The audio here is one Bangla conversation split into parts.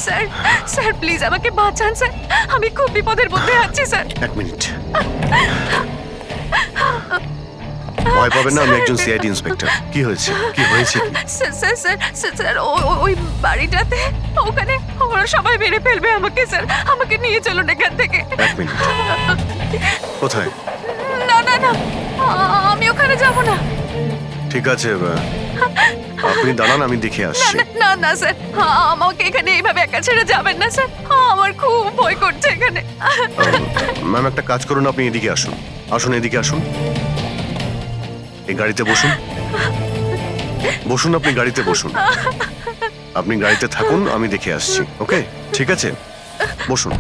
স্যার স্যার প্লিজ আমাকে বাঁচান স্যার, আমি খুব বিপদের মধ্যে আছি স্যার। এক মিনিট, ভয় পাবেন না, আমি একজন সিআইডি ইন্সপেক্টর। কি হয়েছে, কি হয়েছে? Sir sir sir sir sir ওই বাড়িটাতে ওখানে ওরা সবাই মেরে ফেলবে আমাকে স্যার, আমাকে নিয়ে চলুন এখান থেকে। এক মিনিট, কোথায়? না না না, আমি ওখানে যাব না। ঠিক আছে, আপনি দাঁড়ান, আমি দেখে না আসছি। না না না স্যার, আমাকে এখানে এইভাবে একা ছেড়ে যাবেন না স্যার, আমার খুব ভয় করছে এখানে। ম্যাম একটা কাজ করুন, আপনি এদিকে আসুন, আসুন এদিকে আসুন, এই গাড়িতে বসুন, বসুন, আপনি গাড়িতে বসুন, আপনি গাড়িতে থাকুন, আমি দেখে আসছি। ওকে, ঠিক আছে, বসুন।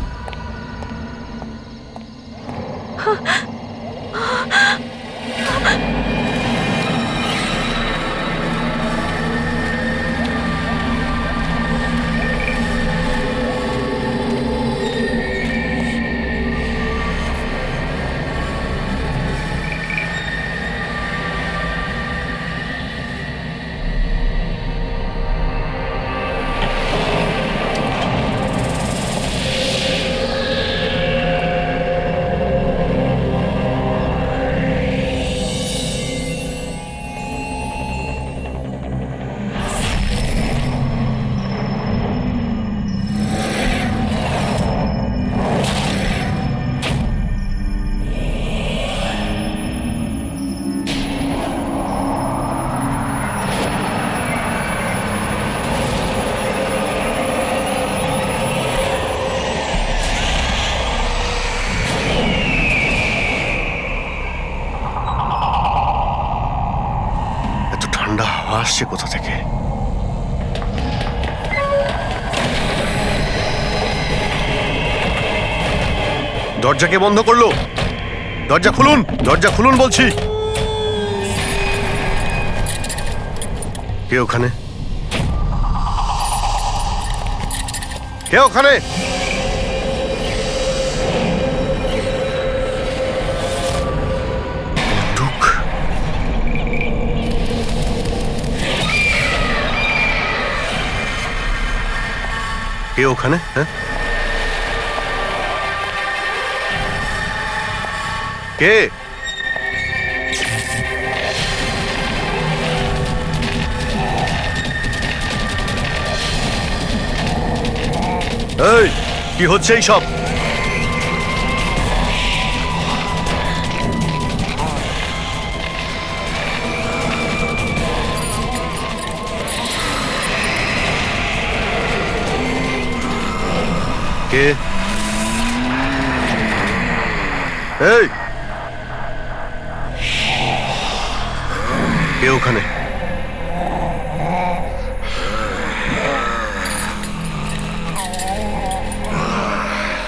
ঠান্ডা হাওয়া আসছে কোথা থেকে? দরজা কে বন্ধ করলো? দরজা খুলুন, দরজা খুলুন বলছি। কে ওখানে? কে ওখানে? বন্দুক। কে ওখানে? হ্যাঁ, কে? এই কি হচ্ছে এই সব? কে? এই কে ওখানে?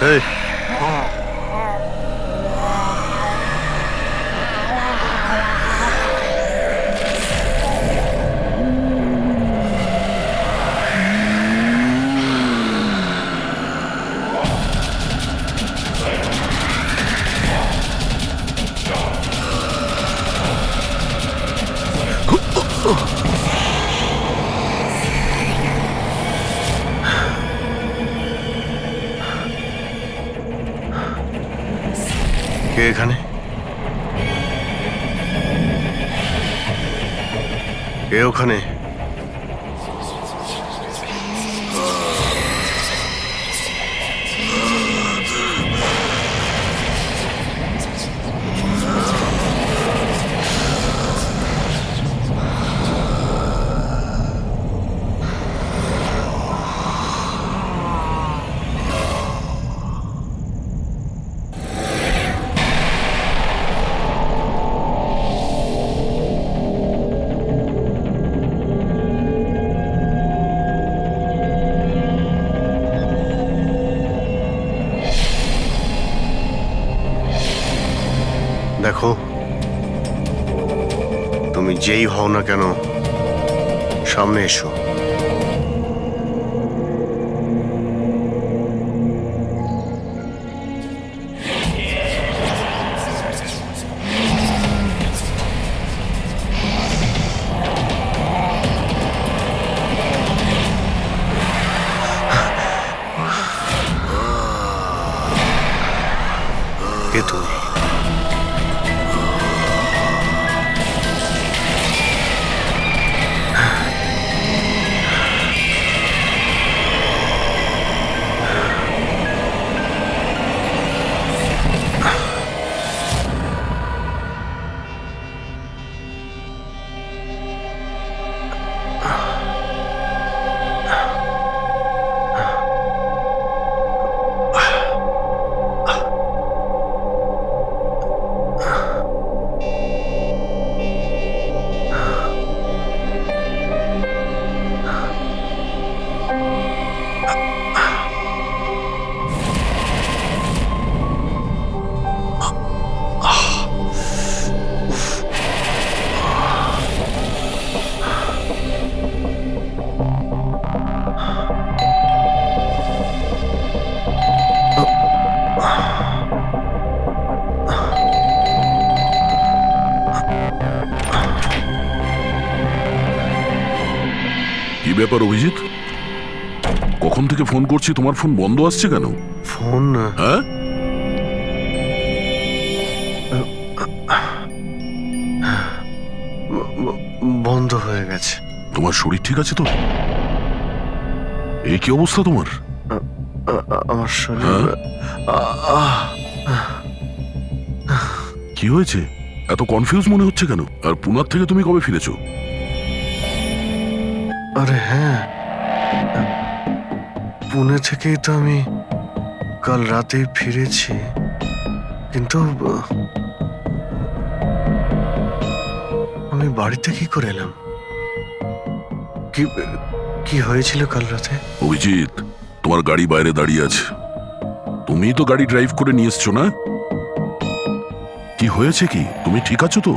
এই কে এখানে? কে ওখানে? দেখো, তুমি যেই হও না কেন, সামনে এসো। কি ব্যাপার অভিজিৎ? কখন থেকে ফোন করছি, তোমার ফোন বন্ধ আসছে কেন? ফোন হ্যাঁ, বন্ধ হয়ে গেছে। তোমার শরীর ঠিক আছে তো? এই কি অবস্থা তোমার? আমার শরীর কি হয়েছে? এত কনফিউজ মনে হচ্ছে কেন? আর পুনার থেকে তুমি কবে ফিরেছো? আরে হ্যাঁ, পুনে থেকেই তো আমি কাল রাতে ফিরেছি, কিন্তু আমি বাড়িতে কি করে এলাম? কি কি হয়েছিল কাল রাতে? অভিজিৎ, তোমার গাড়ি বাইরে দাঁড়িয়ে আছে, তুমিই তো গাড়ি ড্রাইভ করে নিয়ে এসছো না? কি হয়েছে কি? তুমি ঠিক আছো তো?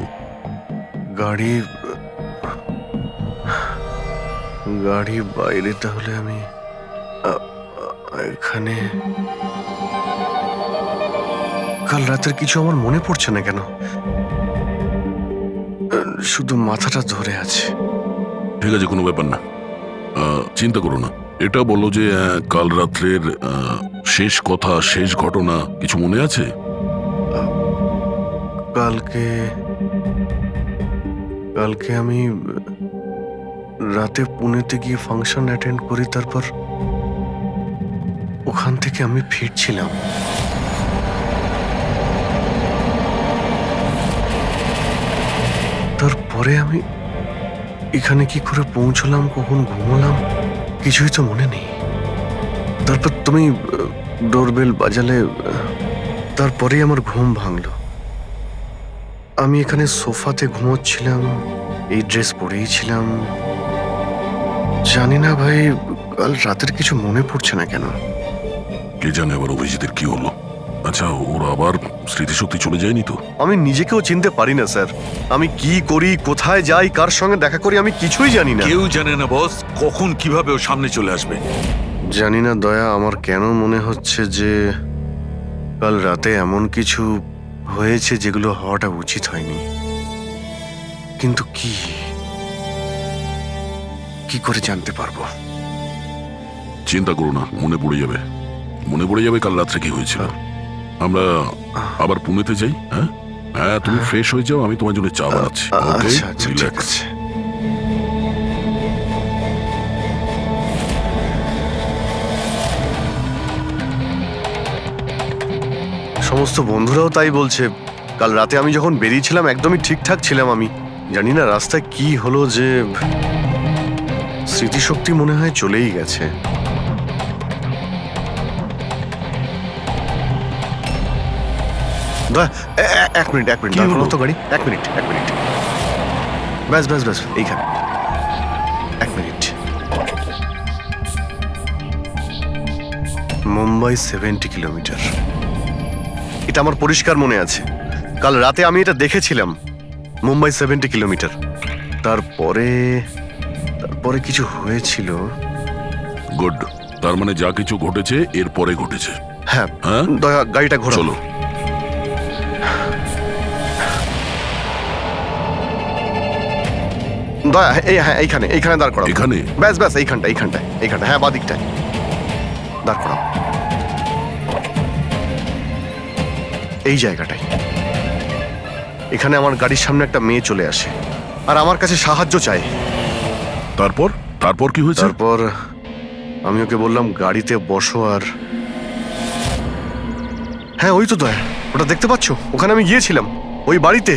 গাড়ি গাড়ি বাইরে, তাহলে আমি এখানে কাল রাতের কিছু আমার মনে পড়ছে না কেন, শুধু মাথাটা ধরে আছে। ঠিক আছে, কোনো ব্যাপার না, চিন্তা করো না। এটা বলো যে কাল রাত্রের শেষ কথা, শেষ ঘটনা কিছু মনে আছে? কালকে কালকে আমি রাতে পুনেতে গিয়ে ফাংশন অ্যাটেন্ড করি, তারপর ওখান থেকে আমি ফিরছিলাম। তারপরে আমি এখানে কি করে পৌঁছলাম, কখন ঘুমোলাম, কিছুই তো মনে নেই। তারপর তুমি ডোরবেল বাজালে, তারপরেই আমার ঘুম ভাঙলো। আমি এখানে সোফাতে ঘুমোচ্ছিলাম, এই ড্রেস পরেই ছিলাম। জানি না ভাই, কাল রাতের কিছু মনে পড়ছে না কেন। কে জানে আবার অভিজিতের কি হলো। আচ্ছা, ওর আবার স্মৃতিশক্তি চলে যায়নি তো? আমি নিজেকেও চিনতে পারি না স্যার। আমি কি করি, কোথায় যাই, কার সঙ্গে দেখা করি, আমি কিছুই জানি না। কেউ জানে না বস, কখন কিভাবে ও সামনে চলে আসবে। জানি না দয়া, আমার কেন মনে হচ্ছে যে কাল রাতে এমন কিছু হয়েছে যেগুলো হওয়াটা উচিত হয়নি। কিন্তু কি কি করে জানতে পারবো? চিন্তা করো না, মনে পড়ে যাবে, মনে পড়ে যাবে কাল রাত্রে কি হয়েছিল। আমরা আবার পুনেতে যাই। হ্যাঁ হ্যাঁ, তুমি ফ্রেশ হয়ে যাও, আমি তোমার জন্য চা বানাচ্ছি। আচ্ছা আচ্ছা, ঠিক আছে। সমস্ত বন্ধুরাও তাই বলছে। কাল রাতে আমি যখন বেরিয়েছিলাম একদমই ঠিকঠাক ছিলাম। আমি জানি না রাস্তায় কি হলো যে স্মৃতিশক্তি মনে হয় চলেই গেছে। এক মিনিট দাঁড় করো তো গাড়ি। এক মিনিট ব্যাস এইখানে। এক মিনিট। মুম্বাই 70 কিলোমিটার, এটা আমার পরিষ্কার মনে আছে। কাল রাতে আমি এটা দেখেছিলাম, মুম্বাই 70 কিলোমিটার। তারপরে কিছু হয়েছিল। গুড, তার মানে যা কিছু ঘটেছে এরপরে ঘটেছে। হ্যাঁ হ্যাঁ, দয়া গাড়িটা ঘোরাও। চলো। দয়া এইখানে দাঁড় করাও। এখানে? ব্যাস এইখানটায়। হ্যাঁ, বাদিকটায় দাঁড় করাও, এই জায়গাটায়। এখানে আমার গাড়ির সামনে একটা মেয়ে চলে আসে আর আমার কাছে সাহায্য চায়। তারপর কি হয়েছে? তারপর আমি ওকে বললাম গাড়িতে বসো। আর হ্যাঁ, ওই তো দয়া, ওটা দেখতে পাচ্ছ? ওখানে আমি গিয়েছিলাম, ওই বাড়িতে।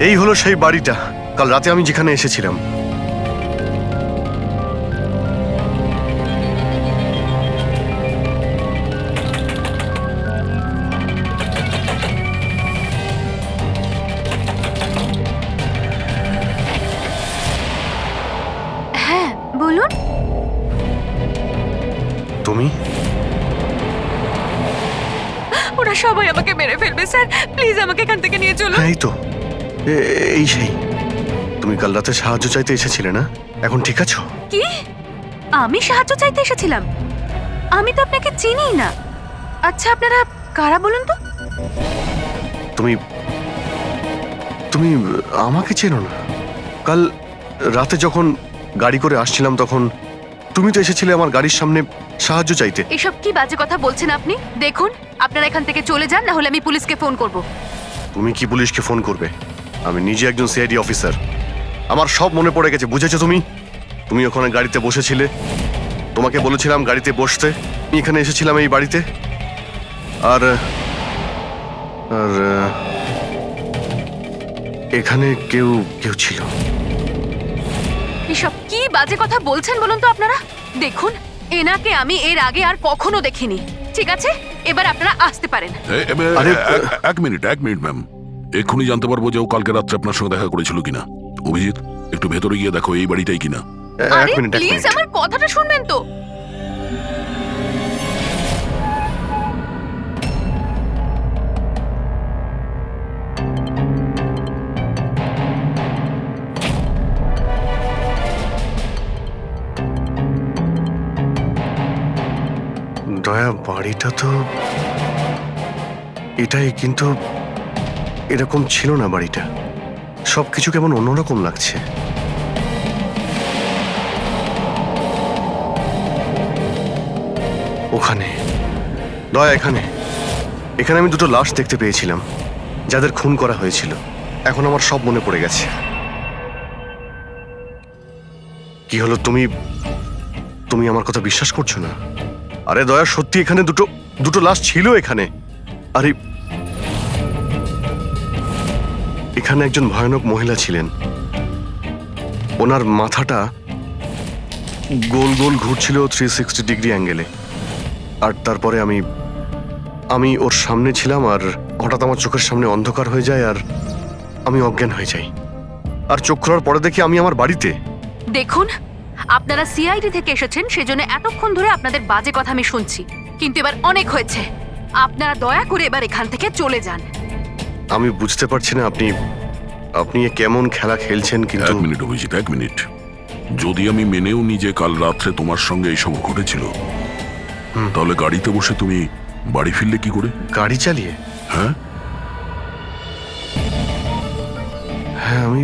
এই হলো সেই বাড়িটা কাল রাতে আমি যেখানে এসেছিলাম। ফেলবে স্যার, প্লিজ আমাকে এখান থেকে নিয়ে চলুন। হ্যাঁ এই তো এই সেই তুমি কাল রাতে সাহায্য চাইতে এসেছিলে না? এখন ঠিক আছো? কি? আমি সাহায্য চাইতে এসেছিলাম? আমি তো আপনাকে চিনিই না। আচ্ছা আপনারা কারা বলুন তো? তুমি তুমি আমাকে চেনো না? কাল রাতে যখন গাড়ি করে আসছিলাম তখন তুমি তো এসেছিলে আমার গাড়ির সামনে সাহায্য চাইতে। এসব কি বাজে কথা বলছেন আপনি? দেখুন আপনারা এখান থেকে চলে যান, না হলে আমি পুলিশকে ফোন করব। তুমি কি পুলিশকে ফোন করবে? আমি নিজে একজন সিআইডি অফিসার, আমার সব মনে পড়ে গেছে। বুঝেছো তুমি? তুমি ওখানে গাড়িতে বসেছিলে, তোমাকে বলেছিলাম গাড়িতে বসতে। আমি এখানে এসেছিলাম এই বাড়িতে, আর আর এখানে কেউ কেউ ছিল। এসব কি বাজে কথা বলছেন বলুন তো আপনারা? দেখুন এনাকে আমি এর আগে আর কখনো দেখিনি। ঠিক আছে, এবার আপনারা আসতে পারেন। আরে, এক মিনিট ম্যাম, এক্ষুনি জানতে পারবো যে ও কালকে রাত্রে আপনার সঙ্গে দেখা করেছিল কিনা। অভিজিৎ, একটু ভেতরে গিয়ে দেখো এই বাড়িটাই কিনা। আরে এক মিনিট প্লিজ আমার কথাটা শুনবেন তো। দয়া, বাড়িটা তো এটাই, কিন্তু এরকম ছিল না বাড়িটা। সবকিছু কেমন অন্যরকম লাগছে। ওখানে দয়া, এখানে এখানে আমি দুটো লাশ দেখতে পেয়েছিলাম, যাদের খুন করা হয়েছিল। এখন আমার সব মনে পড়ে গেছে। কি হলো, তুমি তুমি আমার কথা বিশ্বাস করছো না? আরে দয়া, সত্যি এখানে দুটো লাশ ছিল এখানে। আরে এখানে একজন ভয়ানক মহিলা ছিলেন, ওনার মাথাটা গোল গোল ঘুরছিল 360 ডিগ্রি অ্যাঙ্গেলে। আর তারপরে আমি ওর সামনে ছিলাম, আর হঠাৎ আমার চোখের সামনে অন্ধকার হয়ে যায়, আর আমি অজ্ঞান হয়ে যাই। আর চোখ খোলার পরে দেখি আমি আমার বাড়িতে। দেখুন আপনারা সিআইডি থেকে এসেছেন, সেজন্য এতক্ষণ ধরে আপনাদের বাজে কথা আমি শুনছি, কিন্তু এবার অনেক হয়েছে। আপনারা দয়া করে এবার এখান থেকে চলে যান। আমি বুঝতে পারছি না আপনি এ কেমন খেলা খেলছেন, কিন্তু এক মিনিট অভিজিৎ, এক মিনিট। যদি আমি মেনেও নি যে কাল রাত্রে তোমার সঙ্গে এইসব ঘটেছিল, তাহলে গাড়িতে বসে তুমি বাড়ি ফিরলে কি করে? গাড়ি চালিয়ে? হ্যাঁ, হ্যাঁ, আমি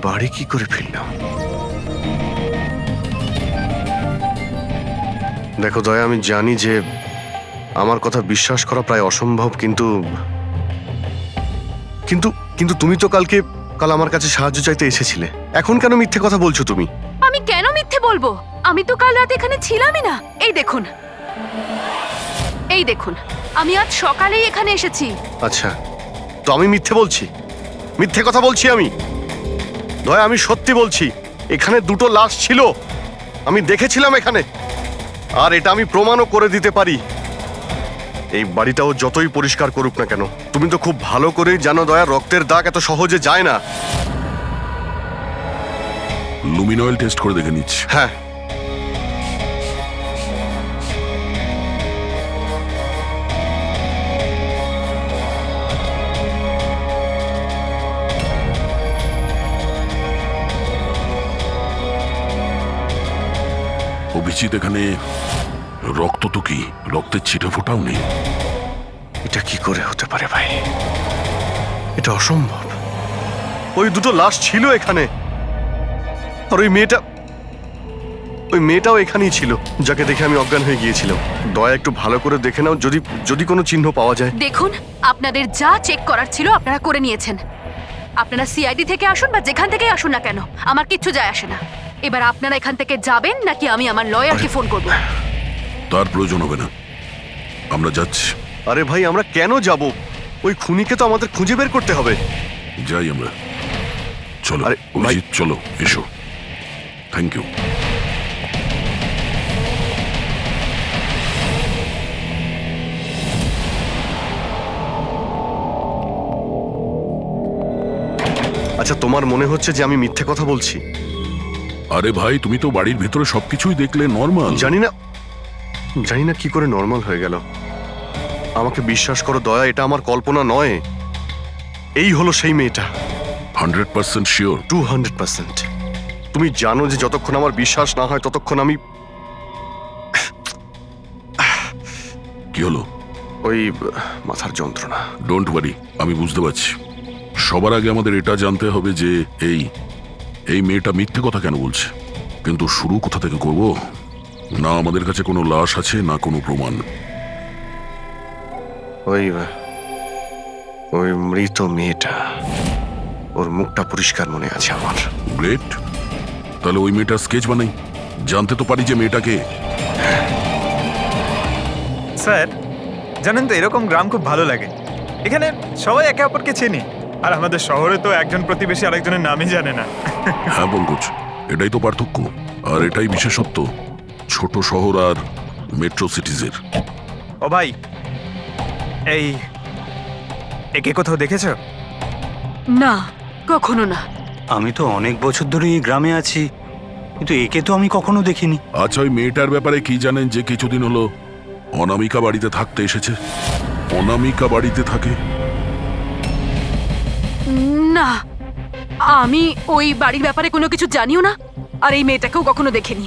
বাড়ি কি করে ফিরলাম? দেখো দয়া, আমি জানি যে আমার কথা বিশ্বাস করা প্রায় অসম্ভব, কিন্তু কিন্তু কিন্তু তুমি তো কাল আমার কাছে সাহায্য চাইতে এসেছিলে। এখন কেন মিথ্যে কথা বলছো তুমি? আমি কেন মিথ্যে বলবো? আমি তো কাল রাতে এখানে ছিলামই না। এই দেখুন, এই দেখুন, আমি আজ সকালেই এখানে এসেছি। আচ্ছা, তো আমি মিথ্যে বলছি? মিথ্যে কথা বলছি আমি? দয়া, আমি সত্যি বলছি, এখানে দুটো লাশ ছিল, আমি দেখেছিলাম এখানে, আর এটা আমি প্রমাণও করে দিতে পারি। এই বাড়িটাও যতই পরিষ্কার করুক না কেন, তুমি তো খুব ভালো করেই জানো দয়া, রক্তের দাগ এত সহজে যায় না। লুমিনয়েল টেস্ট করে দেখে নিচ্ছি। হ্যাঁ, অভিজিৎ, এখানে রক্ত তো কি, রক্তের ছিটে ফোটাও নেই। এটা কি করে হতে পারে ভাই? এটা অসম্ভব। ওই দুটো লাশ ছিল এখানে, আর ওই মেয়েটাও এখানেই ছিল, যাকে দেখে আমি অজ্ঞান হয়ে গিয়েছিলাম। দয়া, একটু ভালো করে দেখে নাও, যদি কোনো চিহ্ন পাওয়া যায়। দেখুন আপনাদের যা চেক করার ছিল আপনারা করে নিয়েছেন। আপনারা সিআইডি থেকে আসুন বা যেখান থেকেই আসুন না কেন, আমার কিচ্ছু যায় আসে না। এবার আপনারা এখান থেকে যাবেন নাকি আমি আমার লয়ারকে ফোন করব? তার প্রয়োজন হবে না, আমরা যাচ্ছি। আরে ভাই, আমরা কেন যাব? ওই খুনিকে তো আমাদের খুঁজে বের করতে হবে। যাই আমরা, চলো। আরে, ভাই- অভিজিৎ চলো, এসো। Thank you. আচ্ছা, তোমার মনে হচ্ছে যে আমি মিথ্যে কথা বলছি? আরে ভাই, তুমি তো বাড়ির ভেতরে সবকিছুই দেখলে নর্মাল। জানি না কি করে নর্মাল হয়ে গেল। আমাকে বিশ্বাস করো দয়া, এটা আমার কল্পনা নয়। এই হলো সেই মেয়েটা। 100% শিওর? 200%। তুমি জানো যে যতক্ষণ আমার বিশ্বাস না হয় ততক্ষণ আমি কি হলো? ওই মাথার যন্ত্রণা। ডোন্ট ওয়ারি, আমি বুঝতে পারছি। সবার আগে আমাদের এটা জানতে হবে যে এই মেয়েটা মিথ্যে কথা কেন বলছে। কিন্তু শুরু কোথা থেকে করব? না আমাদের কাছে কোনো লাশ আছে, না কোনো প্রমাণ। ওই ওই মৃত মেয়েটা, ওর মুখটা পরিষ্কার মনে আছে আমার। গ্রেট, তাহলে ওই মেয়েটার স্কেচ বানাই, জানতে তো পারি যে মেয়েটাকে। স্যার জানেন তো, এরকম গ্রাম খুব ভালো লাগে। এখানে সবাই একে অপরকে চেনে, আর আমাদের শহরে তো একজন প্রতিবেশী আরেকজনের নামই জানে না। হ্যাঁ পঙ্কজ, এটাই তো পার্থক্য, আর এটাই বিশেষত্ব ছোট শহর আর মেট্রো সিটিজের। ও ভাই, এই একে কোথাও দেখেছো? না, কখনো না। আমি তো অনেক বছর ধরে এই গ্রামে আছি, কিন্তু একে তো আমি কখনো দেখিনি। আচ্ছা, ওই মেয়েটার ব্যাপারে কি জানেন যে কিছুদিন হলো অনামিকা বাড়িতে থাকতে এসেছে? অনামিকা বাড়িতে থাকে? না, আমি ওই বাড়ির ব্যাপারে কোনো কিছু জানিও না, আর এই মেয়েটাকেও কখনো দেখিনি।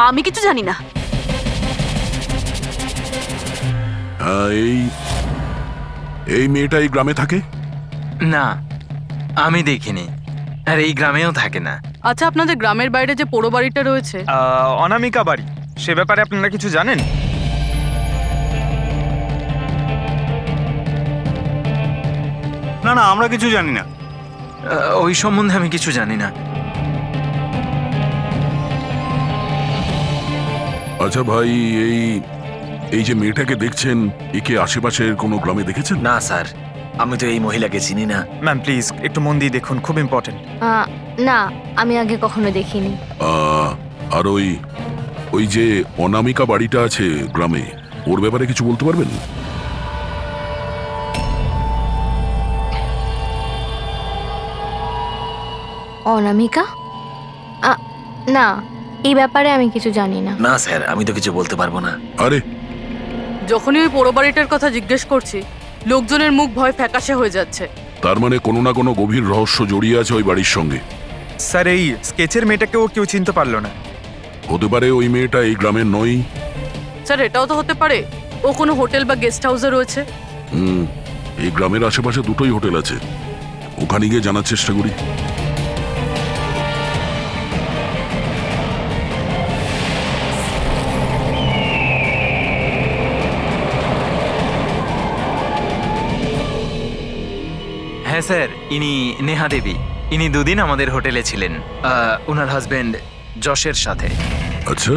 আমি কিছু জানি না। হ্যাঁ, এই মেয়েটা এই গ্রামে থাকে? না, আমি দেখিনি, আর এই গ্রামেও থাকে না। আচ্ছা, আপনাদের গ্রামের বাইরে যে পোড়ো বাড়িটা রয়েছে, অনামিকা বাড়ি, সে ব্যাপারে আপনারা কিছু জানেন? না না, আমরা কিছু জানি না। ওই সম্বন্ধে আমি কিছু জানি না। আচ্ছা ভাই, এই যে মেয়েটাকে দেখছেন, একে আশেপাশের কোনো গ্রামে দেখেছেন? না স্যার, আমি তো এই মহিলাকে চিনি না। ম্যাম প্লিজ একটু মন দিয়ে দেখুন, খুব ইম্পর্টেন্ট। না, আমি আগে কখনো দেখিনি। আর ওই যে অনামিকা বাড়িটা আছে গ্রামে, ওর ব্যাপারে কিছু বলতে পারবেন? অনামিকা? না, এই ব্যাপারে আমি কিছু জানি না। না স্যার, আমি তো কিছু বলতে পারবো না। আরে যখনই ওই পোড়ো বাড়িটার কথা জিজ্ঞেস করছি, লোকজনের মুখ ভয় ফ্যাকাশে হয়ে যাচ্ছে। তার মানে কোনো না কোনো গভীর রহস্য জড়িয়ে আছে ওই বাড়ির সঙ্গে। স্যার, এই স্কেচের মেয়েটাকেও কেউ চিনতে পারলো না। হতে পারে ওই মেয়েটা এই গ্রামের নয়। স্যার, এটাও তো হতে পারে ও কোনো হোটেল বা গেস্ট হাউসে রয়েছে। এই গ্রামের আশেপাশে দুটোই হোটেল আছে, ওখানে গিয়ে জানার চেষ্টা করি। হ্যাঁ স্যার, ইনি নেহা দেবী। ইনি দুদিন আমাদের হোটেলে ছিলেন, ওনার হাজবেন্ড যশের সাথে। আচ্ছা,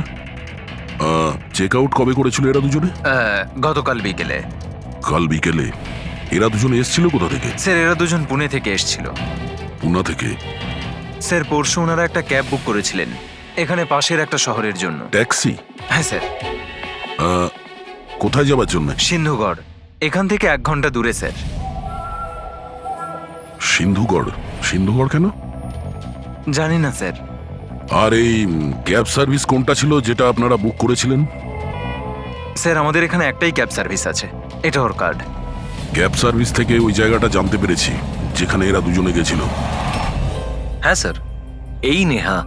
চেক আউট কবে করেছিল এরা দুজনে? গতকাল বিকেলে। কাল বিকেলে? এরা দুজনে এসেছিল কোথা থেকে? স্যার, এরা দুজন পুনে থেকে এসেছিল। পুনা থেকে? স্যার, পরশু ওনারা একটা ক্যাব বুক করেছিলেন এখানে পাশের একটা শহরের জন্য। ট্যাক্সি? হ্যাঁ স্যার। কোথায় যাবার জন্য? সিন্ধুগড়, এখান থেকে 1 ঘন্টা দূরে স্যার। সিন্ধুগড়? সিন্ধুগড় কেন? জানি না স্যার। আর এই ক্যাব সার্ভিস কোনটা ছিল যেটা আপনারা বুক করেছিলেন? স্যার, আমাদের এখানে একটাই ক্যাব সার্ভিস আছে, এটা ওর কার্ড। ক্যাব সার্ভিস থেকে ওই জায়গাটা জানতে পেরেছি যেখানে এরা দুজনে গেছিল। হ্যাঁ স্যার, এই নেহা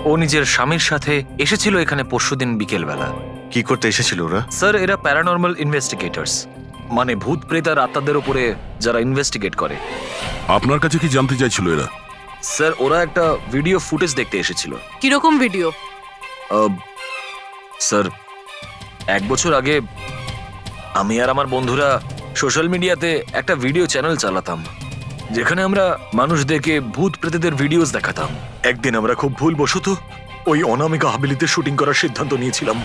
ও নিজের স্বামীর সাথে এসেছিল এখানে পরশুদিন বিকেলবেলা। কি করতে এসেছিল ওরা? স্যার, এরা প্যারানর্মাল ইনভেস্টিগেটরস, মানে ভূত প্রেত আর আত্মাদের উপরে যারা ইনভেস্টিগেট করে। আপনার কাছে কি জানতে চাইছিল এরা? স্যার, ওরা একটা ভিডিও ফুটেজ দেখতে এসেছিল। কিরকম ভিডিও? স্যার, 1 বছর আগে আমি আর আমার বন্ধুরা সোশ্যাল মিডিয়াতে একটা ভিডিও চ্যানেল চালাতাম, যেখানে আমরা মানুষদেরকে ভূত প্রেতদের ভিডিওস দেখাতাম। একদিন আমরা খুব ভুলবশত ওই অনামিকা হাভেলিতে শুটিং করার সিদ্ধান্ত নিয়েছিলাম।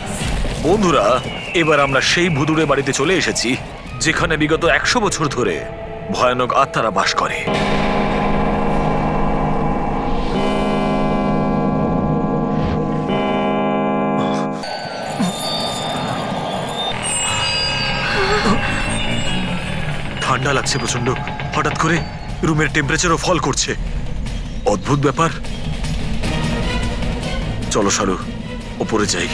বন্ধুরা, এবার আমরা সেই ভুতুড়ে বাড়িতে চলে এসেছি যেখানে বিগত 100 বছর ধরে ভয়ানক আত্মারা বাস করে। ঠান্ডা লাগছে প্রচন্ড, হঠাৎ করে রুমের টেম্পারেচারও ফল করছে। অদ্ভুত ব্যাপার। চলো শালু, ওপরে যাই।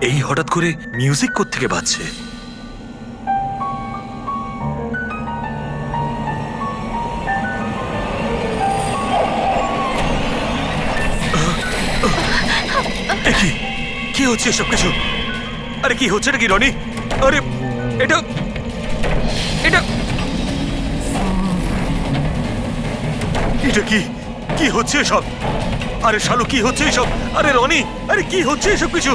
এই হঠাৎ করে মিউজিক কোত্থেকে বাজছে? কি হচ্ছে এসব কিছু? আরে কি হচ্ছে নাকি রনি? আরে এটা এটা এটা কি কি হচ্ছে এসব? আরে শালু কি হচ্ছে এসব? আরে রনি, আরে কি হচ্ছে এসব কিছু?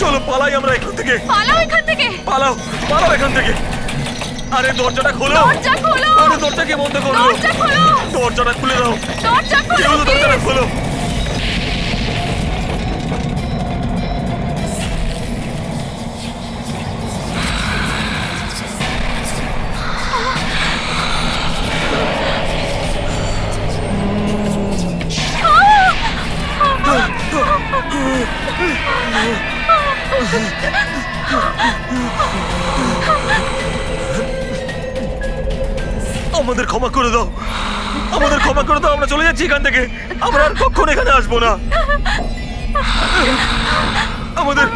চলো পালাই আমরা এখান থেকে। পালাও এখান থেকে। পালাও, পালাও এখান থেকে। আরে দরজাটা খোলো। দরজা খোলো। আরে দরজাকে বন্ধ করো। দরজা খোলো। দরজাটা খুলে দাও। দরজা খোলো। কেউ দরজাটা খোলো। আমাদের ক্ষমা করে দাও, আমাদের ক্ষমা করে দাও। আমরা চলে যাচ্ছি এখান থেকে। আমরা আর কখনো এখানে আসবো না। আমাদের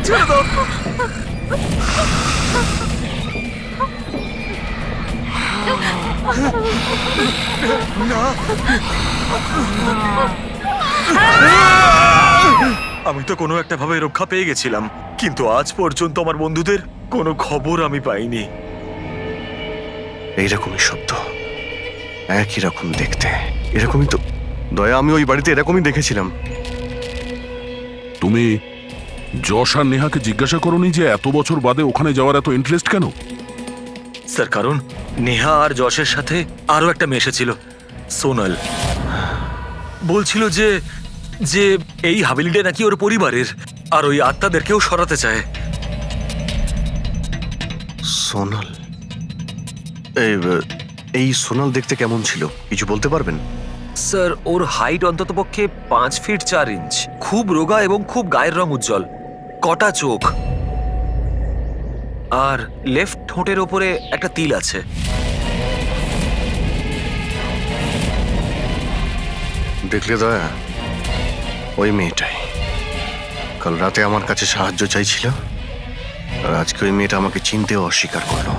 ছেড়ে দাও। না, আমি তো কোনো একটা ভাবে রক্ষা পেয়ে গেছিলাম, কিন্তু আজ পর্যন্ত আমার বন্ধুদের কোনো খবর আমি পাইনি। এইরকমই শব্দ, একই রকম দেখতে, এরকমই তো। দয়া, আমি ওই বাড়িতে এরকমই দেখেছিলাম। তুমি যশ আর নেহাকে জিজ্ঞাসা করোনি যে এত বছর বাদে ওখানে যাওয়ার এত ইন্টারেস্ট কেন? স্যার, কারণ নেহা আর যশের সাথে আরো একটা মেয়ে এসেছিল, সোনাল। বলছিল যে যে এই হাভেলিটা নাকি ওর পরিবারের, আর ওই আত্মাদেরকেও সরাতে চায়। সোনাল? এই সোনাল দেখতে কেমন ছিল, কিছু বলতে পারবেন? স্যার, ওর হাইট অন্ততপক্ষে 5 ফিট 4 ইঞ্চ, খুব রোগা এবং খুব গায়ের রং উজ্জ্বল, কটা চোখ, আর লেফট ঠোঁটের ওপরে একটা তিল আছে। দেখলে দয়া, ওই মেয়েটাই কাল রাতে আমার কাছে সাহায্য চাইছিল, আর আজকে ওই মেয়েটা আমাকে চিনতেও অস্বীকার করলো।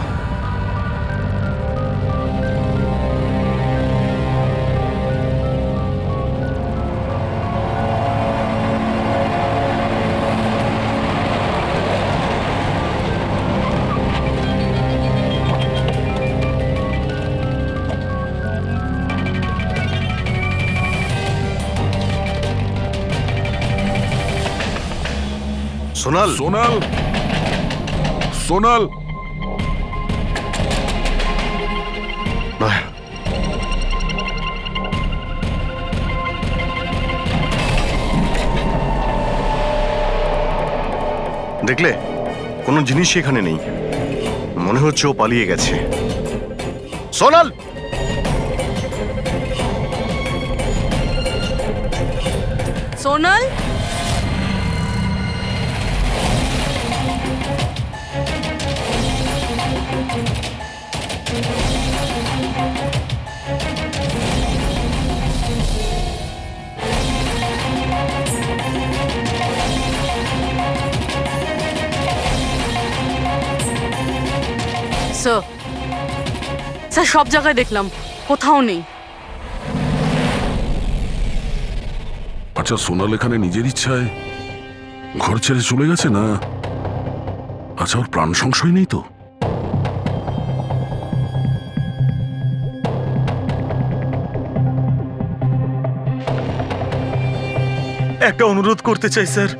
সোনাল, সোনাল, সোনাল, দয়া, দেখলে কোনো জিনিসই এখানে নেই, মনে হচ্ছে ও পালিয়ে গেছে। সোনাল! সোনাল, স্যার, স্যার সব জায়গায় দেখলাম, কোথাও নেই। আচ্ছা, সোনাল এখানে নিজের ইচ্ছায় ঘর ছেড়ে চলে গেছে না? আচ্ছা, ওর প্রাণ সংশয় নেই তো? একটা অনুরোধ করতে চাই স্যার,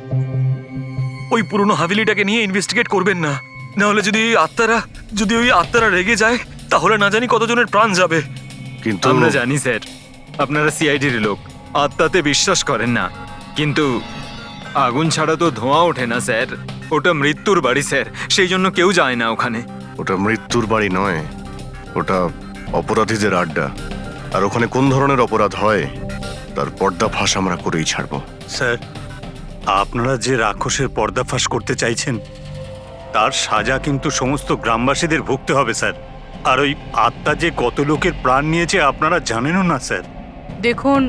ওই পুরনো হাভেলিটাকে নিয়ে ইনভেস্টিগেট করবেন না। নাহলে যদি ওই আত্মারা রেগে যায়, তাহলে না জানি কতজনের প্রাণ যাবে। কিন্তু আমরা জানি স্যার, আপনারা সিআইডির লোক, আত্মাতে বিশ্বাস করেন না, কিন্তু আগুন ছাড়া তো ধোঁয়া ওঠে না স্যার। ওটা মৃত্যুর বাড়ি স্যার, সেই জন্য কেউ যায় না ওখানে। ওটা মৃত্যুর বাড়ি নয়, ওটা অপরাধীদের আড্ডা। আর ওখানে কোন ধরনের অপরাধ হয় তার পর্দাফাঁস আমরা করেই ছাড়বো। স্যার, আপনারা যে রাক্ষসের পর্দাফাঁস করতে চাইছেন তার সাজা কিন্তু সমস্ত গ্রামবাসীদের ভুগতে হবে স্যার। আর ওই আত্মা যে কত লোকের প্রাণ নিয়েছে আপনারা জানেনও না স্যার। দেখুন,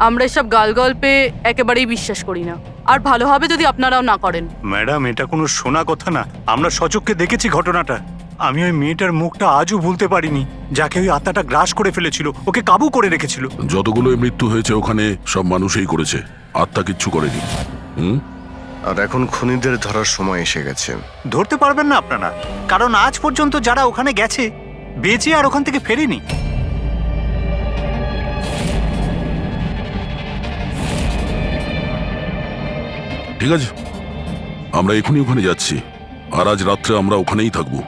আমরা এসব গালগল্পে একেবারেই বিশ্বাস করি না, আর ভালো হবে যদি আপনারাও না করেন। ম্যাডাম, এটা কোনো শোনা কথা না। আমরা সচক্ষে দেখেছি ঘটনাটা। আমি ওই মেয়েটার মুখটা আজও ভুলতে পারিনি, যাকে ওই আত্মাটা গ্রাস করে ফেলেছিল, ওকে কাবু করে রেখেছিল। যতগুলো মৃত্যু হয়েছে ওখানে সব মানুষই করেছে, আত্মা কিচ্ছু করেনি। হুম। আর এখন খুনিদের ধরার সময় এসে গেছে। ধরতে পারবেন না আপনারা, কারণ আজ পর্যন্ত যারা ওখানে গেছে বেঁচে আর ওখান থেকে ফেরেনি। ঠিক আছে, আমরা এখনই ওখানে যাচ্ছি, আর আজ রাত্রে আমরা ওখানেই থাকবো।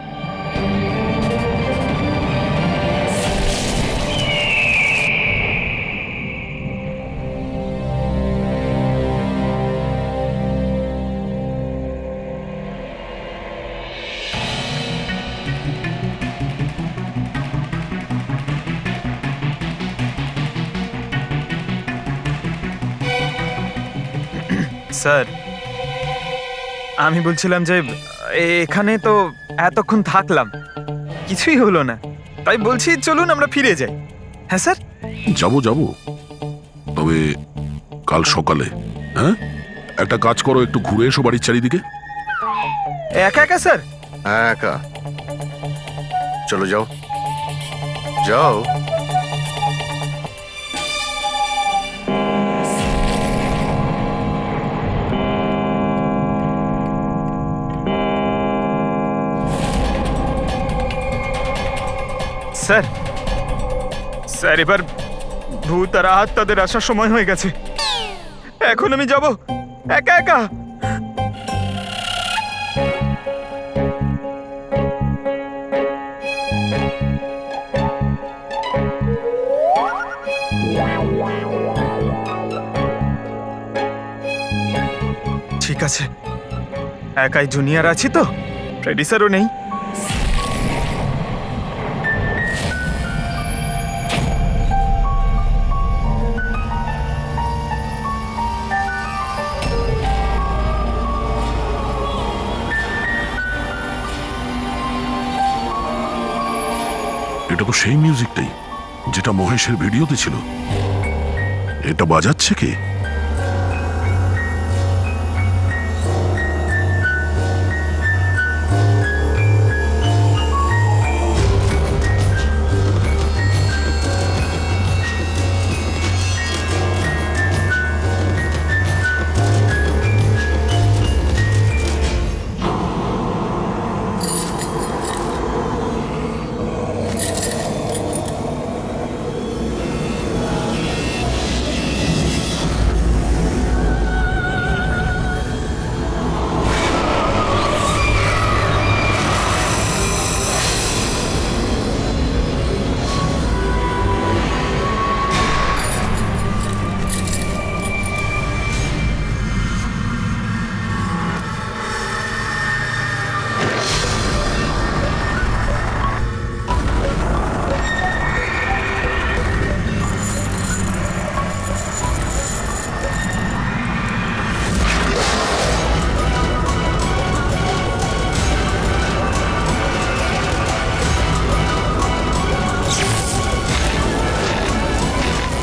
স্যার, আমি বলছিলাম যে এখানে তো এতক্ষণ থাকলাম, কিছুই হলো না, তাই বলছি চলুন আমরা ফিরে যাই। হ্যাঁ স্যার। যাবো যাবো, তবে কাল সকালে। হ্যাঁ, একটা কাজ করো, একটু ঘুরে এসো বাড়ির চারিদিকে। একা একা স্যার? হ্যাঁ, একা। চলো যাও যাও। স্যার, স্যার এবার ভূত আর আত্মাদের আসার সময় হয়ে গেছে। এখন আমি যাব একা একা? ঠিক আছে, একাই জুনিয়র আছি তো, ফ্রেডি স্যারও নেই। এটা তো সেই মিউজিকটাই যেটা মহেশের ভিডিওতে ছিল। এটা বাজাচ্ছে কে?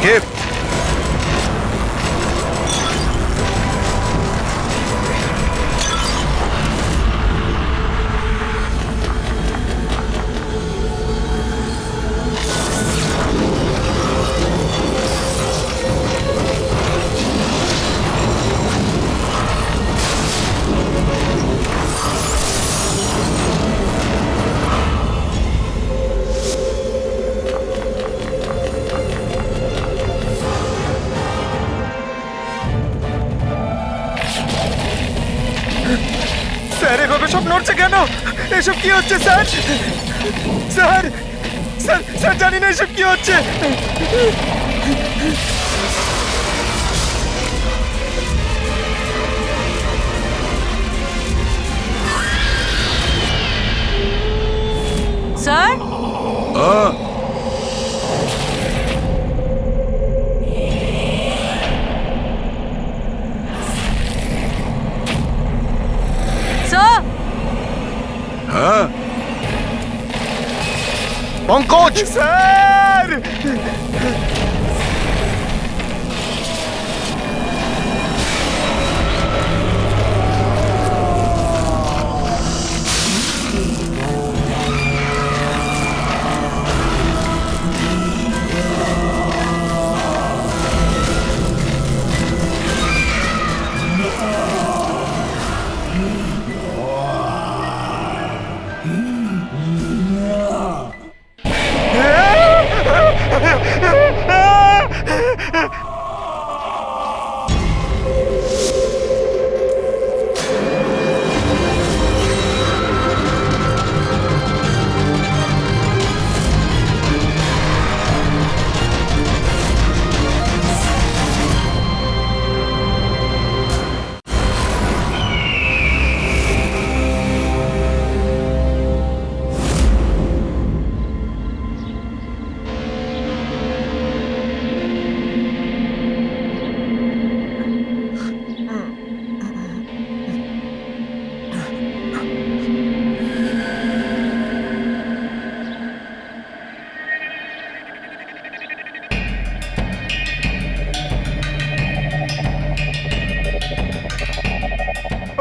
কে? স্যার এভাবে সব নড়ছে কেন? এসব কি হচ্ছে স্যার? স্যার স্যার স্যার জানি না এসব কি হচ্ছে। স্যার, স্যার, হ্যাঁ, পঙ্কজ! স্যার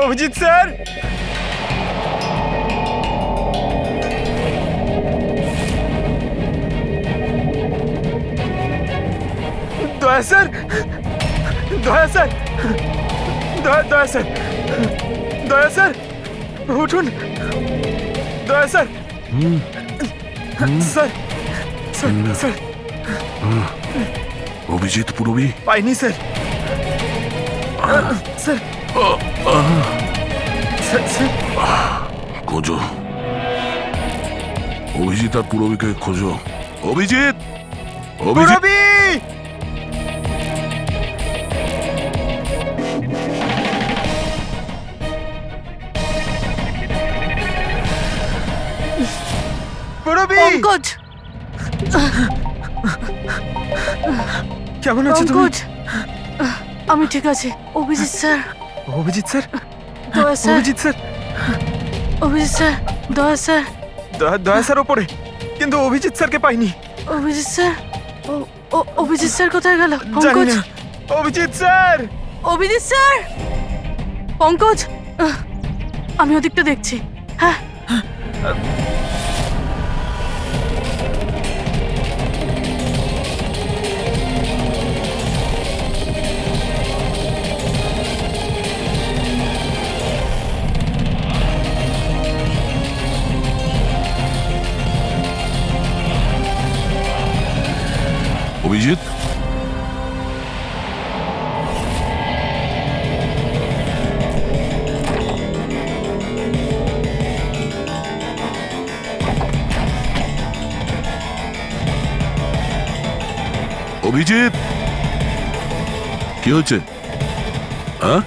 অভিজিৎ স্যার, দয়া স্যার, দয়া স্যার, দয়া স্যার, দয়া স্যার, উঠুন, দয়া sir, sir, sir, sir, Abhijit Purabi পাইনি স্যার, স্যার, স্যার, স্যার, খোঁজো, অভিজিৎ আর পুরবীকে খোঁজো। অভিজিৎ, অভিজিৎ, পুরবী! পুরবী! পঙ্কজ, কেমন আছো তুমি? পঙ্কজ, আমি ঠিক আছি। অভিজিৎ স্যার, অভিজিৎ স্যার, দয়া sir, Abhijit sir, Abhijit sir, দয়া স্যার, দয়া স্যার ওপরে, কিন্তু অভিজিৎ স্যারকে পাইনি। অভিজিৎ স্যার, অভিজিৎ স্যার কোথায় গেল? জানি পঙ্কজ, না। অভিজিৎ স্যার! অভিজিৎ স্যার, পঙ্কজ, আমি ওদিকটা দেখছি। হ্যাঁ, অভিজিৎ, অভিজিৎ, কি হচ্ছে? হ্যাঁ,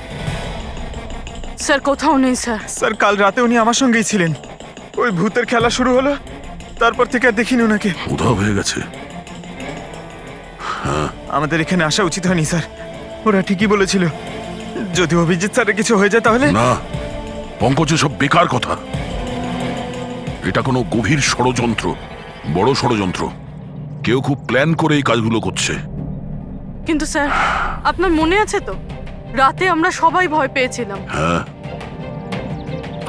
স্যার কোথাও নেই স্যার। স্যার কাল রাতে উনি আমার সঙ্গেই ছিলেন। ওই ভূতের খেলা শুরু হলো, তারপর থেকে আর দেখিনি ওনাকে। উধাও হয়ে গেছে। আমাদের এখানে আসা উচিত হয়নি স্যার। ওরা ঠিকই বলেছিল, যদি অভিজিৎ স্যারের কিছু হয়ে যায় তাহলে। না, পঙ্কজ, সব বেকার কথা। এটা কোনো গভীর ষড়যন্ত্র, বড় ষড়যন্ত্র। কেউ খুব প্ল্যান করে এই কাজগুলো করছে। কিন্তু স্যার, আপনার মনে আছে তো, রাতে আমরা সবাই ভয় পেয়েছিলাম। হ্যাঁ,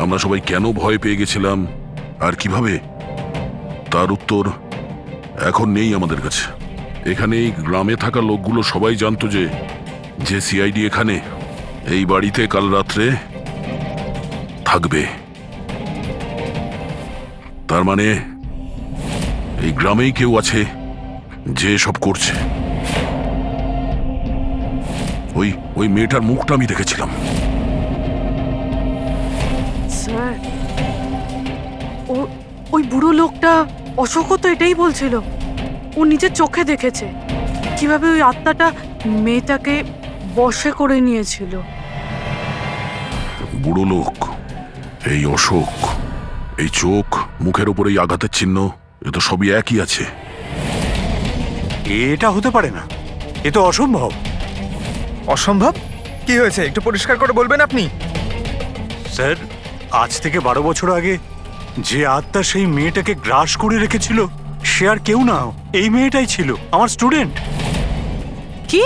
আমরা সবাই কেন ভয় পেয়ে গেছিলাম আর কিভাবে, তার উত্তর এখন নেই আমাদের কাছে। এখানে এই গ্রামে থাকা লোকগুলো সবাই জানতো যে সিআইডি এখানে এই বাড়িতে কাল রাত্রে থাকবে। তার মানে এই গ্রামেই কেউ আছে যে সব করছে। ওই মেয়েটার মুখটা আমি দেখেছিলাম। স্যার, ওই বুড়ো লোকটা অশোকও তো এটাই বলছিল। ও নিজের চোখে দেখেছে কিভাবে ওই আত্মাটা মেয়েটাকে বশে করে নিয়েছিল। বুড়ো লোক, এই অশোক, এই চোখ, মুখের উপর এই আঘাতের চিহ্ন, এ তো সবই একই আছে। এটা হতে পারে না, এ তো অসম্ভব। অসম্ভব? কি হয়েছে একটু পরিষ্কার করে বলবেন আপনি? স্যার, আজ থেকে 12 বছর আগে যে আত্মা সেই মেয়েটাকে গ্রাস করে রেখেছিল, সে আর কেউ না, এই মেয়েটাই ছিল, আমার স্টুডেন্ট। কি?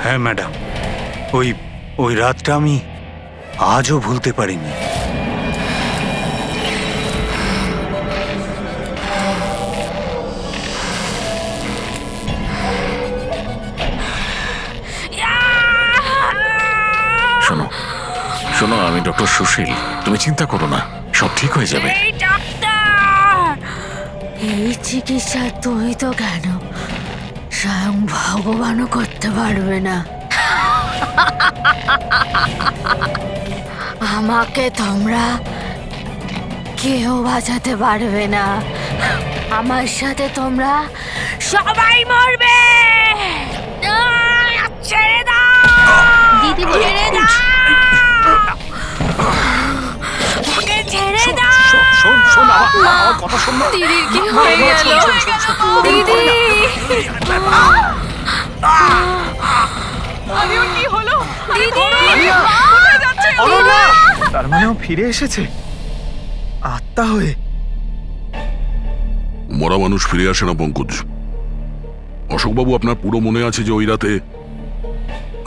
হ্যাঁ ম্যাডাম, ওই রাতটা আমি আজও ভুলতে পারিনি। শোনো শোনো, আমি ডক্টর সুশীল, তুমি চিন্তা করো না, সব ঠিক হয়ে যাবে। এই ডাক্তার, এই চিকিৎসা তুই তো কেন, স্বয়ং ভগবানও করতে পারবে না। আমাকে তোমরা কেউ বাঁচাতে পারবে না। আমার সাথে তোমরা সবাই মরবে। ছেড়ে দাও দিদি, ছেড়ে দাও, ওকে ছেড়ে দাও। শোন, আমার কথা শোন না। দিদির কি হয়ে গেল? দিদি, কি হলো? দিদি, অনন্যা! তার মানে ও ফিরে এসেছে আত্মা হয়ে। মরা মানুষ ফিরে আসে না পঙ্কজ। অশোকবাবু, আপনার পুরো মনে আছে যে ওই রাতে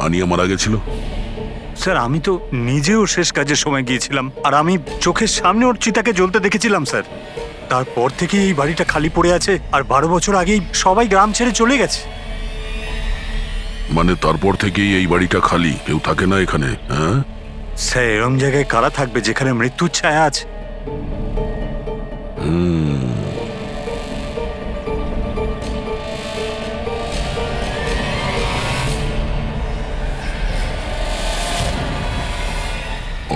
আনিয়া মারা গেছিল? স্যার আমি তো নিজেও শেষ কাজের সময় গিয়েছিলাম, আর আমি চোখের সামনে ওর চিতাকে জ্বলতে দেখেছিলাম স্যার। তারপর থেকে এই বাড়িটা খালি পড়ে আছে, আর 12 বছর আগেই সবাই গ্রাম ছেড়ে চলে গেছে। মানে তারপর থেকেই এই বাড়িটা খালি, কেউ থাকে না এখানে? হ্যাঁ, স্যার এরম জায়গায় কারা থাকবে যেখানে মৃত্যুর ছায়া আছে?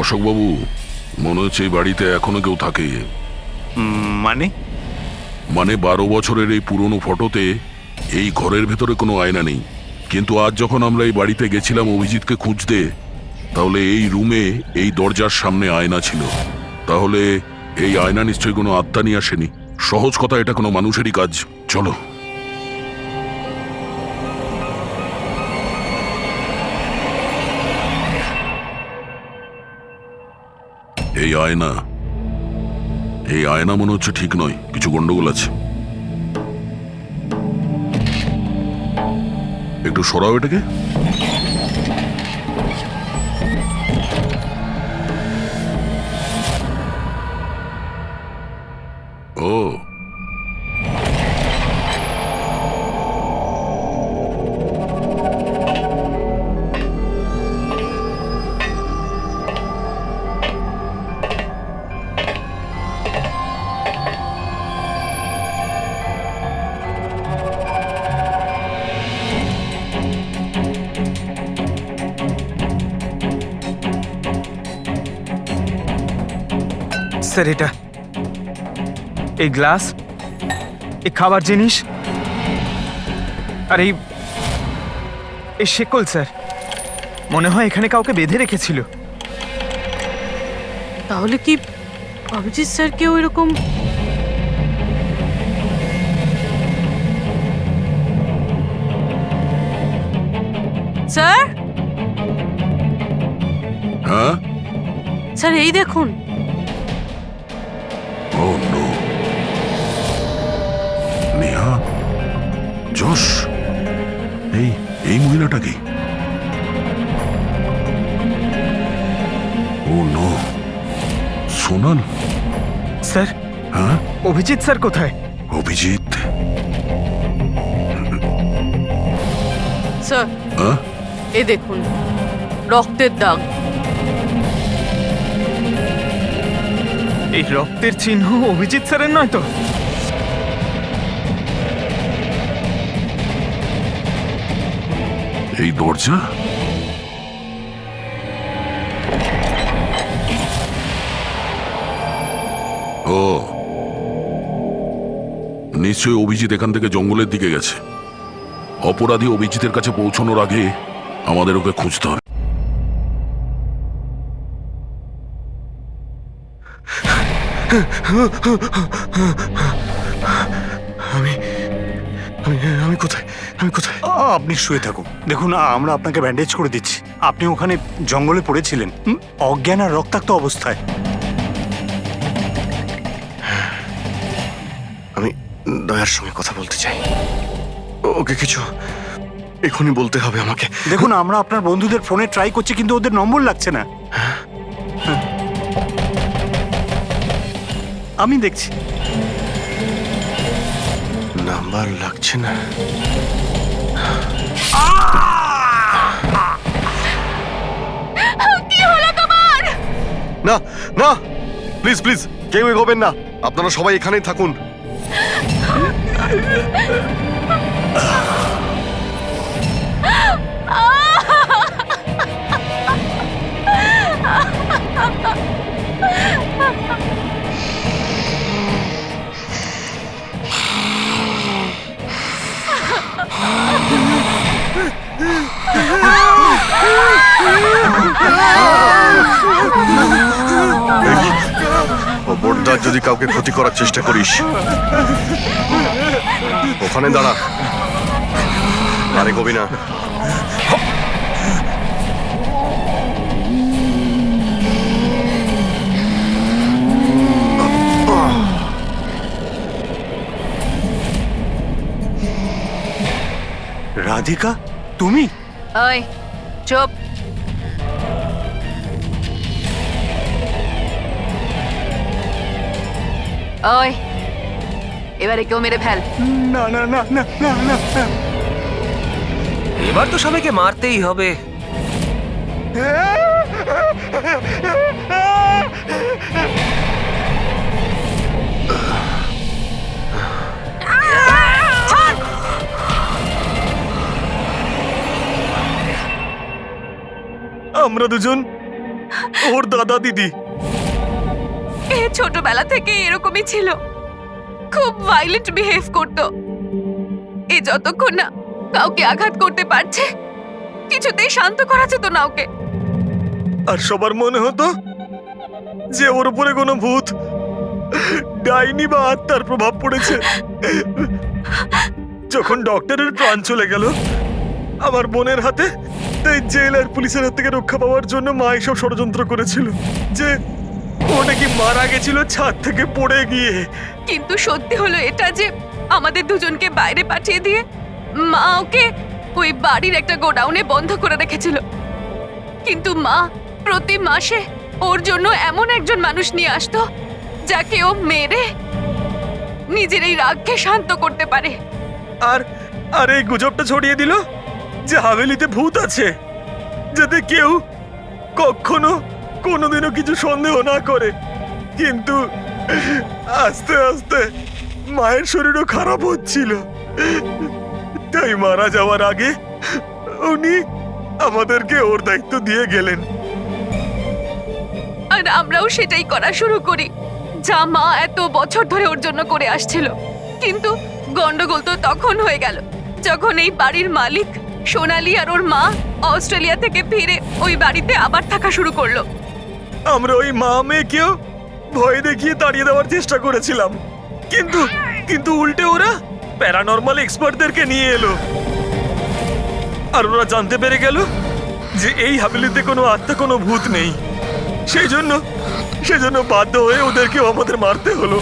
অশোকবাবু, মনে হচ্ছে এই বাড়িতে এখনো কেউ থাকে। মানে? মানে 12 বছরের এই পুরনো ফটোতে এই ঘরের ভেতরে কোনো আয়না নেই, কিন্তু আজ যখন আমরা এই বাড়িতে গেছিলাম অভিজিৎকে খুঁজতে, তাহলে এই রুমে এই দরজার সামনে আয়না ছিল। তাহলে এই আয়না নিশ্চয়ই কোনো আত্মা নিয়ে আসেনি। সহজ কথা, এটা কোনো মানুষেরই কাজ। চলো। এই আয়না, এই আয়না মনে হচ্ছে ঠিক নয়, কিছু গন্ডগোল আছে। একটু সরাও এটাকে। ও, স্যার এটা, এই গ্লাস, এই খাবার জিনিস, আর এই শেকল স্যার, মনে হয় এখানে কাউকে বেঁধে রেখেছিল। তাহলে কি অভিজিৎ স্যার কেউ এরকম স্যার? হ্যাঁ, স্যার এই দেখুন। ও নো, নেহা, যশ, এই মহিলাটা কি? ও নো, সোনাল। স্যার, হ্যাঁ, অভিজিৎ স্যার কোথায়? অভিজিৎ? স্যার হ্যাঁ, এই দেখুন, রক্তের দাগ। এই রক্তের চিহ্ন অভিজিৎ স্যারের নয় তো? এই দরজা, ও নিশ্চয়ই অভিজিৎ এখান থেকে জঙ্গলের দিকে গেছে। অপরাধী অভিজিতের কাছে পৌঁছানোর আগে আমাদের ওকে খুঁজতে হবে। আমি কোথায়? আমি কোথায়? আপনি শুয়ে থাকুন, দেখুন আমরা আপনাকে ব্যান্ডেজ করে দিচ্ছি। আপনি ওখানে জঙ্গলে পড়েছিলেন, অজ্ঞান আর রক্তাক্ত অবস্থায়। আমি দয়ার সঙ্গে কথা বলতে চাই। ওকে কিছু এখনই বলতে হবে আমাকে। দেখুন আমরা আপনার বন্ধুদের ফোনে ট্রাই করছি, কিন্তু ওদের নম্বর লাগছে না। আমি দেখছি নাম্বার লাগছে না। কি হলো তোমার? না না, প্লিজ প্লিজ কেউ এগোবেন না, আপনারা সবাই এখানেই থাকুন। খবরদার যদি কাউকে ক্ষতি করার চেষ্টা করিস, ওখানে দাঁড়া, আরে কবি না। রাধিকা, তুমি? ওই চুপ। ওই এবারে কেউ মেরে ফেল। না না না না না না না। এবার তো সবাইকে মারতেই হবে। আমরা দুজন ওর দাদা দিদি। এ ছোটবেলা থেকে এরকমই ছিল, খুব ভাইলেন্ট বিহেভ করতো। এ যতক্ষণ না কাউকে আঘাত করতে পারছে কিছুতেই শান্ত করা যেত না ওকে। আর সবার মনে হতো যে ওর উপরে কোনো ভূত, ডাইনি বা আত্মার প্রভাব পড়েছে। যখন ডক্টরের প্রাণ চলে গেল আমার বোনের হাতে, তাই জেল আর পুলিশের হাত থেকে রক্ষা পাওয়ার জন্য মা এসব ষড়যন্ত্র করেছিল যে ও নাকি মারা গেছিল ছাদ থেকে পড়ে গিয়ে। কিন্তু সত্যি হলো এটা যে আমাদের দুজনকে বাইরে পাঠিয়ে দিয়ে মা ওকে ওই বাড়ির একটা গোডাউনে বন্ধ করে রেখেছিল। কিন্তু মা প্রতি মাসে ওর জন্য এমন একজন মানুষ নিয়ে আসতো যাকে ও মেরে নিজের এই রাগকে শান্ত করতে পারে। আর আর এই গুজবটা ছড়িয়ে দিল যে হাভেলিতে ভূত আছে, যাতে কেউ কখনো কোনোদিনও কিছু সন্দেহ না করে। কিন্তু আস্তে আস্তে মায়ের শরীরও খারাপ হচ্ছিল, তাই মারা যাওয়ার আগে উনি আমাদেরকে ওর দায়িত্ব দিয়ে গেলেন। আর আমরাও সেটাই করা শুরু করি যা মা এত বছর ধরে ওর জন্য করে আসছিল। কিন্তু গন্ডগোল তো তখন হয়ে গেল যখন এই বাড়ির মালিক সোনালি আর ওর মা অস্ট্রেলিয়া থেকে ফিরে ওই বাড়িতে আবার থাকা শুরু করলো। আমরা ওই মা মেয়েকেও ভয় দেখিয়ে তাড়িয়ে দেওয়ার চেষ্টা করেছিলাম, কিন্তু কিন্তু উল্টে ওরা প্যারানর্মাল এক্সপার্টদেরকে নিয়ে এলো। আর ওরা জানতে পেরে গেল যে এই হাভেলিতে কোনো আত্মা, কোনো ভূত নেই। সেই জন্য বাধ্য হয়ে ওদেরকেও আমাদের মারতে হলো।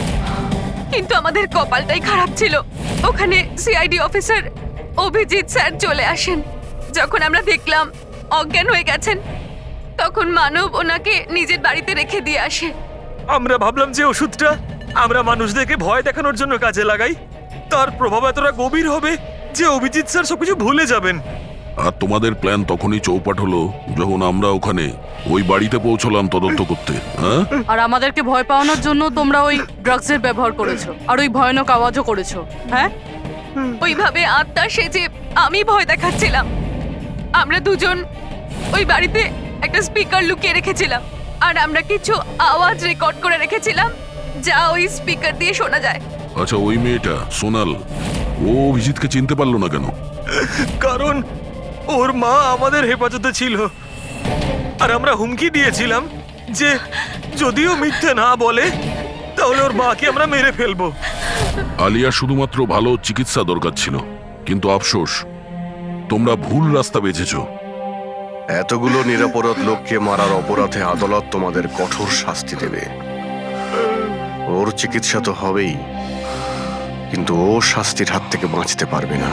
কিন্তু আমাদের কপালটাই খারাপ ছিল, ওখানে সিআইডি অফিসার অভিজিৎ স্যার চলে আসেন। যখন আমরা দেখলাম অজ্ঞান হয়ে গেছেন, তখন মানব ওনাকে নিজের বাড়িতে রেখে দিয়ে আসে। আমরা ভাবলাম যে ওষুধটা আমরা মানুষদেরকে ভয় দেখানোর জন্য কাজে লাগাই, তার প্রভাব এতটা গভীর হবে যে অভিজিৎ স্যার সবকিছু ভুলে যাবেন। আর তোমাদের প্ল্যান তখনই চৌপাট হলো যখন আমরা ওখানে ওই বাড়িতে পৌঁছলাম তদন্ত করতে। হ্যাঁ, আর আমাদেরকে ভয় পাওয়ানোর জন্য তোমরা ওই ড্রাগসের ব্যবহার করেছো আর ওই ভয়ানক আওয়াজও করেছো। হ্যাঁ, ওইভাবে আত্মা সেজে আমি ভয় দেখাচ্ছিলাম। আমরা দুজন ওই বাড়িতে একটা স্পিকার লুকিয়ে রেখেছিলাম আর আমরা কিছু আওয়াজ রেকর্ড করে রেখেছিলাম যা ওই স্পিকার দিয়ে শোনা যায়। আচ্ছা, ওই মেয়েটা সোনাল, ও অভিজিৎকে চিনতে পারলো না কেন? কারণ ওর মা আমাদের হেফাজতে ছিল আর আমরা হুমকি দিয়েছিলাম যে যদিও মিথ্যে না বলে তাহলে ওর মাকে আমরা মেরে ফেলবো। আলিয়া শুধুমাত্র ভালো চিকিৎসা দরকার ছিল, কিন্তু আফসোস তোমরা ভুল রাস্তা বেছেছো। এতগুলো নিরপরাধ লোককে মারার অপরাধে আদালত তোমাদের কঠোর শাস্তি দেবে। ওর চিকিৎসা তো হবেই, কিন্তু ও শাস্তির হাত থেকে বাঁচতে পারবে না।